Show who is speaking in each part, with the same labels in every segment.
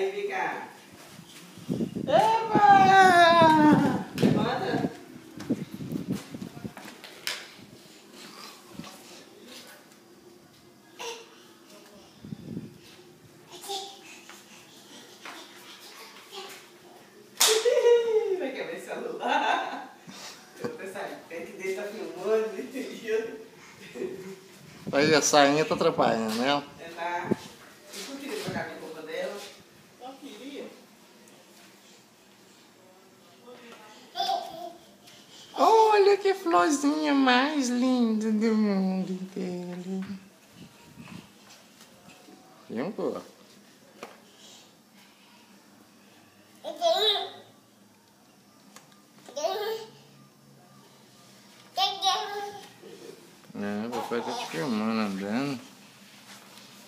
Speaker 1: Aí, vem cá.
Speaker 2: Eba!
Speaker 1: Levanta. Vai quebrar esse celular. Tem que deixar filmando.
Speaker 2: Aí a sainha tá atrapalhando, né?
Speaker 1: Tá. Eu não queria trocar minha roupa dela. Não queria.
Speaker 2: Olha que florzinha mais linda do mundo inteiro. Viu, pô? Não, o papai tá te filmando andando.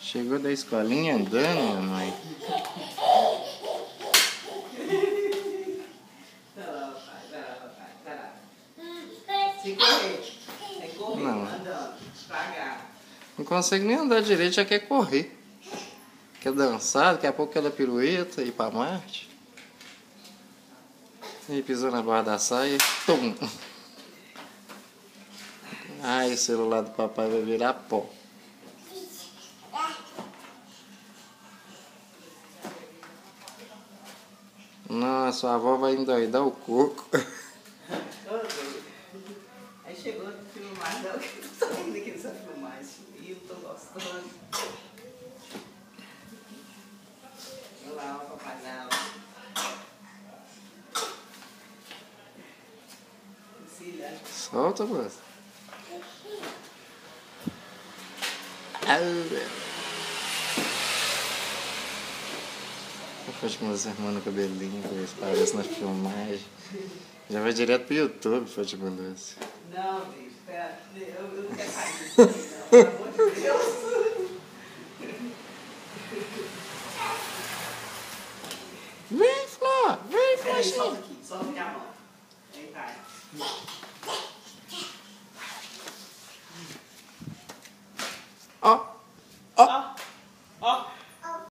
Speaker 2: Chegou da escolinha andando, minha mãe.
Speaker 1: Vai lá, vai lá. Sem correr. Sem correr,
Speaker 2: Não.
Speaker 1: andando. Devagar.
Speaker 2: Não consegue nem andar direito, já quer correr. Quer dançar, daqui a pouco quer dar pirueta, ir pra Marte. E pisou na barra da saia, tum! Ai, o celular do papai vai virar pó. Nossa, a avó vai endoidar o coco.
Speaker 1: Aí chegou a filmar, não, que eu tô saindo aqui nessa filmagem. E eu tô gostando. Olha lá, o papai dela.
Speaker 2: Solta, moça. Fátima arrumando o cabelinho, pra ver se parece na filmagem. Já vai direto pro YouTube, Fátima Lúcia.
Speaker 1: Não, bicho, pera. Eu não quero sair disso aqui, não. Pelo amor de Deus.
Speaker 2: Vem, Flor! Vem,
Speaker 1: Peraí,
Speaker 2: Florzinha!
Speaker 1: solta aqui, solta minha mão. Vem cá.